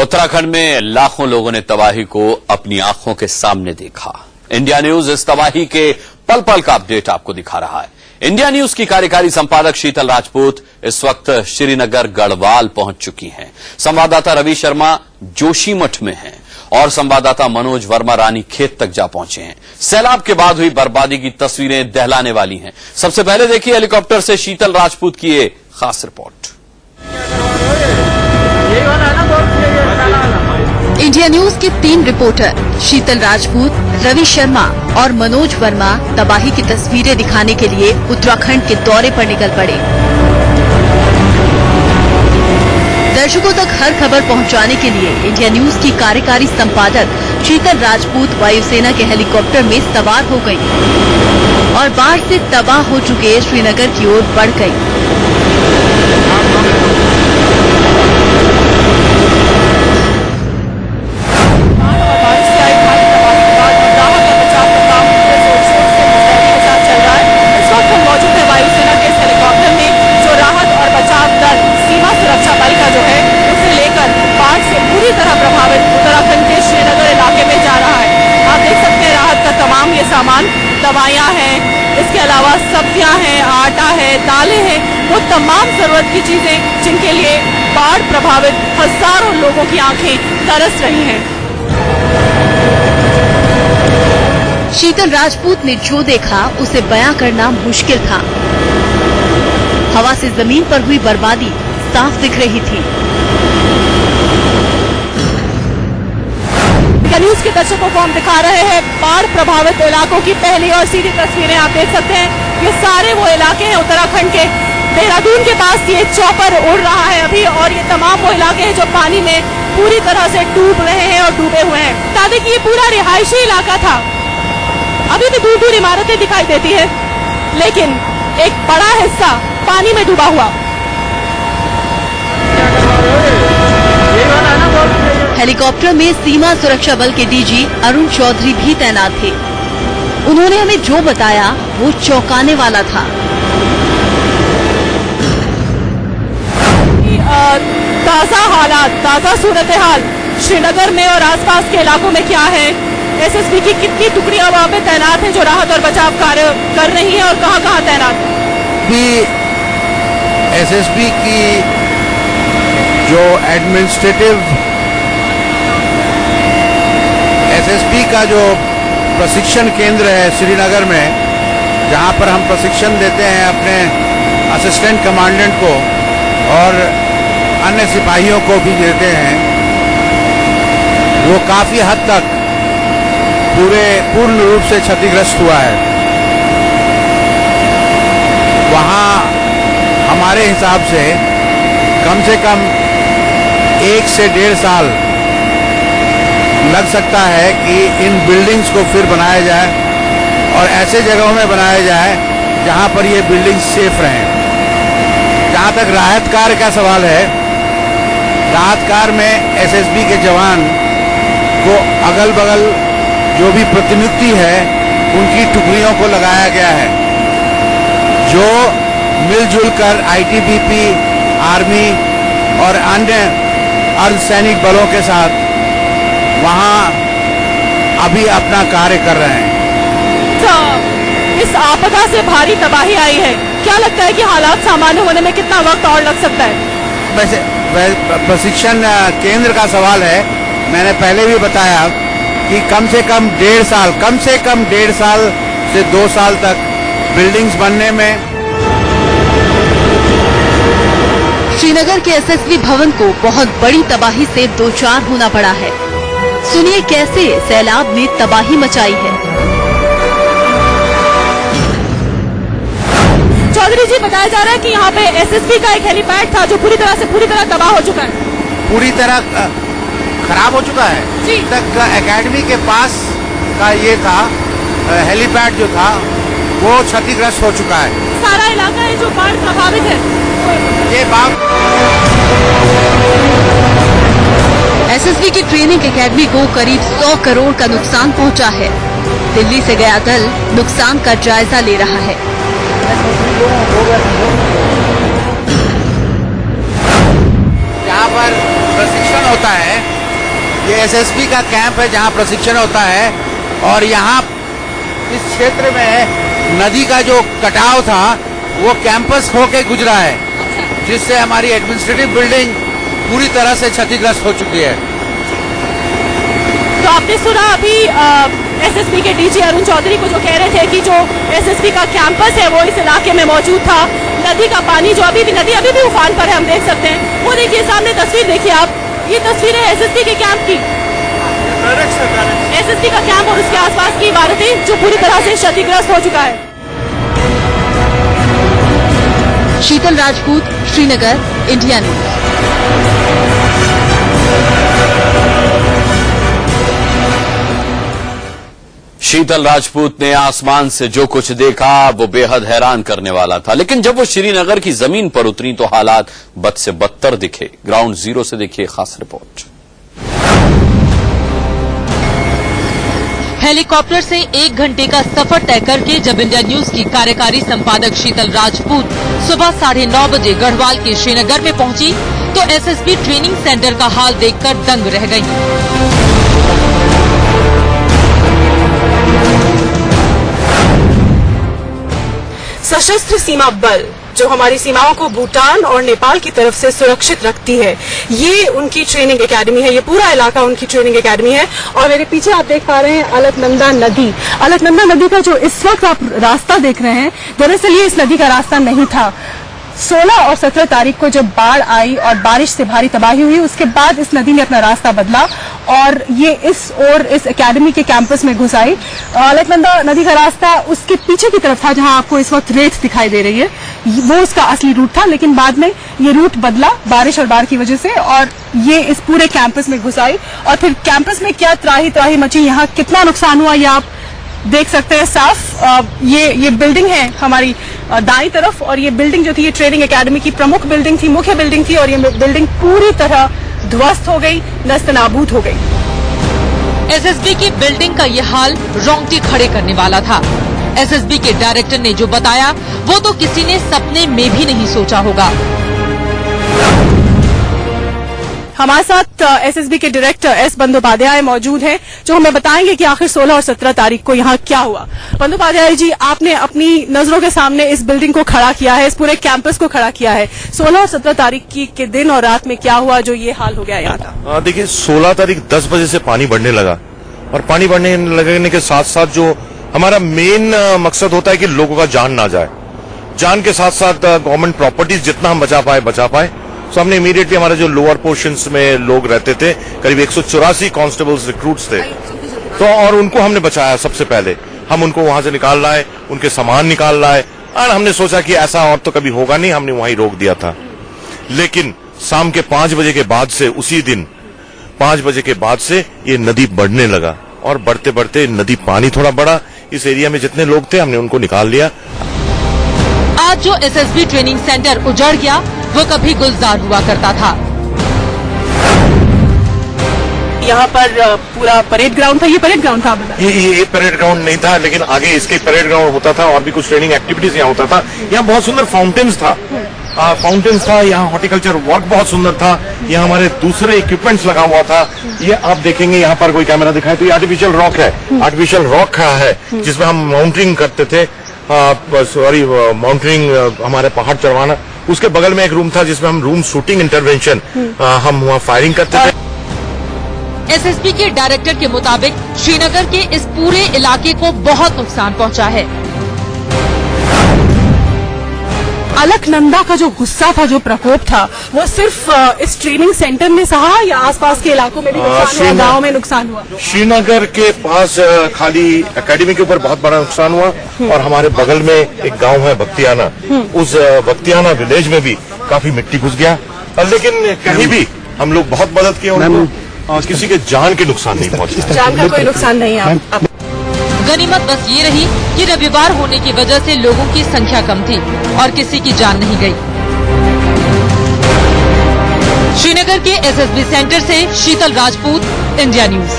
उत्तराखंड में लाखों लोगों ने तबाही को अपनी आंखों के सामने देखा। इंडिया न्यूज इस तबाही के पल पल का अपडेट आपको दिखा रहा है। इंडिया न्यूज की कार्यकारी संपादक शीतल राजपूत इस वक्त श्रीनगर गढ़वाल पहुंच चुकी हैं। संवाददाता रवि शर्मा जोशीमठ में हैं और संवाददाता मनोज वर्मा रानी खेत तक जा पहुंचे हैं। सैलाब के बाद हुई बर्बादी की तस्वीरें दहलाने वाली हैं। सबसे पहले देखिए हेलीकॉप्टर से शीतल राजपूत की ये खास रिपोर्ट। इंडिया न्यूज के 3 रिपोर्टर शीतल राजपूत, रवि शर्मा और मनोज वर्मा तबाही की तस्वीरें दिखाने के लिए उत्तराखंड के दौरे पर निकल पड़े। दर्शकों तक हर खबर पहुंचाने के लिए इंडिया न्यूज की कार्यकारी संपादक शीतल राजपूत वायुसेना के हेलीकॉप्टर में सवार हो गयी और बाढ़ से तबाह हो चुके श्रीनगर की ओर बढ़ गयी। दवाइयाँ हैं, इसके अलावा सब्जियां हैं, आटा है, दालें हैं, वो तमाम जरूरत की चीजें जिनके लिए बाढ़ प्रभावित हजारों लोगों की आंखें तरस रही हैं। शीतल राजपूत ने जो देखा उसे बयां करना मुश्किल था। हवा से जमीन पर हुई बर्बादी साफ दिख रही थी। न्यूज के दर्शकों को हम दिखा रहे हैं बाढ़ प्रभावित इलाकों की पहली और सीधी तस्वीरें। आप देख सकते हैं ये सारे वो इलाके हैं उत्तराखंड के। देहरादून के पास ये चॉपर उड़ रहा है अभी, और ये तमाम वो इलाके हैं जो पानी में पूरी तरह से डूब रहे हैं और डूबे हुए हैं। बता दें कि ये पूरा रिहायशी इलाका था। अभी भी दूर दूर इमारतें दिखाई देती है, लेकिन एक बड़ा हिस्सा पानी में डूबा हुआ। हेलीकॉप्टर में सीमा सुरक्षा बल के डीजी अरुण चौधरी भी तैनात थे। उन्होंने हमें जो बताया वो चौंकाने वाला था। ताजा हालात, ताजा सूरत हाल श्रीनगर में और आसपास के इलाकों में क्या है, एसएसबी की कितनी टुकड़ियां वहां पे तैनात हैं जो राहत और बचाव कार्य कर रही हैं, और कहां कहां तैनात है। एसएसबी की जो एसएसबी का जो प्रशिक्षण केंद्र है श्रीनगर में, जहां पर हम प्रशिक्षण देते हैं अपने असिस्टेंट कमांडेंट को और अन्य सिपाहियों को भी देते हैं, वो काफी हद तक पूर्ण रूप से क्षतिग्रस्त हुआ है। वहां हमारे हिसाब से कम 1 से 1.5 साल लग सकता है कि इन बिल्डिंग्स को फिर बनाया जाए और ऐसे जगहों में बनाया जाए जहां पर ये बिल्डिंग्स सेफ रहें। जहां तक राहत कार्य का सवाल है, राहत कार्य में एसएसबी के जवान को अगल बगल जो भी प्रतिनियुक्ति है उनकी टुकड़ियों को लगाया गया है, जो मिलजुल कर आईटीबीपी, आर्मी और अन्य अर्धसैनिक बलों के साथ वहां अभी अपना कार्य कर रहे हैं। इस आपदा से भारी तबाही आई है, क्या लगता है कि हालात सामान्य होने में कितना वक्त और लग सकता है? वैसे प्रशिक्षण केंद्र का सवाल है। मैंने पहले भी बताया कि कम से कम 1.5 साल से 2 साल तक बिल्डिंग्स बनने में। श्रीनगर के एसएसबी भवन को बहुत बड़ी तबाही से दो चार होना पड़ा है। सुनिए कैसे सैलाब ने तबाही मचाई है। चौधरी जी, बताया जा रहा है कि यहाँ पे एसएसबी का एक हेलीपैड था जो पूरी तरह तबाह हो चुका है। पूरी तरह खराब हो चुका है जी। तक एकेडमी के पास का ये था हेलीपैड जो था वो क्षतिग्रस्त हो चुका है। सारा इलाका है जो बाढ़ प्रभावित है। ये बात एसएसबी की ट्रेनिंग एकेडमी को करीब 100 करोड़ का नुकसान पहुंचा है। दिल्ली से गया दल नुकसान का जायजा ले रहा है। यहाँ पर प्रशिक्षण होता है ये एसएसबी का कैंप है जहां प्रशिक्षण होता है और यहाँ इस क्षेत्र में नदी का जो कटाव था वो कैंपस होके गुजरा है, जिससे हमारी एडमिनिस्ट्रेटिव बिल्डिंग पूरी तरह से क्षतिग्रस्त हो चुकी है। तो आपने सुना अभी एसएसबी के डीजी अरुण चौधरी को जो कह रहे थे कि जो एसएसबी का कैंपस है वो इस इलाके में मौजूद था। नदी का पानी जो अभी भी उफान पर है, हम देख सकते हैं। वो देखिए सामने तस्वीर देखिए आप, ये तस्वीर है एसएसबी के कैंप की, एसएसबी का कैंप और उसके आसपास की इमारतें जो पूरी तरह से क्षतिग्रस्त हो चुका है। शीतल राजपूत, श्रीनगर, इंडिया न्यूज। शीतल राजपूत ने आसमान से जो कुछ देखा वो बेहद हैरान करने वाला था, लेकिन जब वो श्रीनगर की जमीन पर उतरी तो हालात बद से बदतर दिखे। ग्राउंड जीरो से देखिए खास रिपोर्ट। हेलीकॉप्टर से 1 घंटे का सफर तय करके जब इंडिया न्यूज की कार्यकारी संपादक शीतल राजपूत सुबह 9:30 बजे गढ़वाल के श्रीनगर में पहुंची तो एसएसबी ट्रेनिंग सेंटर का हाल देखकर दंग रह गईं। सशस्त्र सीमा बल जो हमारी सीमाओं को भूटान और नेपाल की तरफ से सुरक्षित रखती है, ये उनकी ट्रेनिंग एकेडमी है। ये पूरा इलाका उनकी ट्रेनिंग एकेडमी है। और मेरे पीछे आप देख पा रहे हैं अलकनंदा नदी। अलकनंदा नदी का जो इस वक्त आप रास्ता देख रहे हैं, दरअसल ये इस नदी का रास्ता नहीं था। 16 और 17 तारीख को जब बाढ़ आई और बारिश से भारी तबाही हुई, उसके बाद इस नदी ने अपना रास्ता बदला और ये इस एकेडमी के कैंपस में घुस आई। अलकनंदा नदी का रास्ता उसके पीछे की तरफ था, जहां आपको इस वक्त रेत दिखाई दे रही है, वो उसका असली रूट था। लेकिन बाद में ये रूट बदला बारिश और बाढ़ की वजह से और ये इस पूरे कैंपस में घुस आई। और फिर कैंपस में क्या त्राही मची, यहाँ कितना नुकसान हुआ, ये आप देख सकते हैं साफ। ये बिल्डिंग है हमारी दाईं तरफ और ये बिल्डिंग जो थी ये ट्रेनिंग एकेडमी की प्रमुख बिल्डिंग थी, मुख्य बिल्डिंग थी और ये बिल्डिंग पूरी तरह ध्वस्त हो गई, नस्तनाबूद हो गई। एसएसबी की बिल्डिंग का ये हाल रोंगटे खड़े करने वाला था। एसएसबी के डायरेक्टर ने जो बताया वो तो किसी ने सपने में भी नहीं सोचा होगा। हमारे साथ एसएसबी के डायरेक्टर एस बंदोपाध्याय मौजूद हैं, जो हमें बताएंगे कि आखिर 16 और 17 तारीख को यहाँ क्या हुआ। बंदोपाध्याय जी, आपने अपनी नजरों के सामने इस बिल्डिंग को खड़ा किया है, इस पूरे कैंपस को खड़ा किया है। 16 और 17 तारीख के दिन और रात में क्या हुआ जो ये हाल हो गया यहाँ का? देखिए, 16 तारीख 10 बजे से पानी बढ़ने लगा और पानी बढ़ने लगने के साथ साथ जो हमारा मेन मकसद होता है कि लोगों का जान ना जाए, जान के साथ साथ गवर्नमेंट प्रॉपर्टीज जितना हम बचा पाए। सो हमने इमीडिएटली हमारे जो लोअर पोर्शंस में लोग रहते थे, करीब 184 कांस्टेबल्स रिक्रूट्स थे, तो और उनको हमने बचाया। सबसे पहले हम उनको वहां से निकाल लाए, उनके सामान निकाल लाए और हमने सोचा कि ऐसा और तो कभी होगा नहीं, हमने वहीं रोक दिया था। लेकिन शाम के 5 बजे के बाद से, उसी दिन 5 बजे के बाद से ये नदी बढ़ने लगा और बढ़ते बढ़ते नदी पानी थोड़ा बढ़ा। इस एरिया में जितने लोग थे हमने उनको निकाल लिया। आज जो एसएसबी ट्रेनिंग सेंटर उजड़ गया वो कभी गुलजार हुआ करता था। यहाँ पर पूरा परेड ग्राउंड था। ये परेड ग्राउंड था? ये परेड ग्राउंड नहीं था, लेकिन आगे इसके परेड ग्राउंड होता था और भी कुछ ट्रेनिंग एक्टिविटीज यहाँ होता था। यहाँ बहुत सुंदर फाउंटेन्स था, यहाँ हॉर्टिकल्चर वर्क बहुत सुंदर था, यहाँ हमारे दूसरे इक्विपमेंट्स लगा हुआ था। ये आप देखेंगे यहाँ पर कोई कैमरा दिखाए तो ये आर्टिफिशियल रॉक है, आर्टिफिशियल रॉक है जिसमें हम माउंटिंग करते थे, माउंटेनिंग हमारे पहाड़ चढ़वाना। उसके बगल में एक रूम था जिसमें हम रूम शूटिंग इंटरवेंशन हम वहाँ फायरिंग करते थे। एसएसबी के डायरेक्टर के मुताबिक श्रीनगर के इस पूरे इलाके को बहुत नुकसान पहुंचा है। अलकनंदा का जो गुस्सा था, जो प्रकोप था, वो सिर्फ इस ट्रेनिंग सेंटर में सहा या आसपास के इलाकों में भी नुकसान हुआ, गाँव में नुकसान हुआ? श्रीनगर के पास खाली एकेडमी के ऊपर बहुत बड़ा नुकसान हुआ और हमारे बगल में एक गांव है बख्तियाना, उस बख्तियाना विलेज में भी काफी मिट्टी घुस गया। लेकिन कहीं भी हम लोग बहुत मदद किए, उनको किसी के जान के नुकसान नहीं पहुंचा। जान का कोई नुकसान नहीं है। गनीमत बस ये रही कि रविवार होने की वजह से लोगों की संख्या कम थी और किसी की जान नहीं गई। श्रीनगर के एसएसबी सेंटर से शीतल राजपूत, इंडिया न्यूज।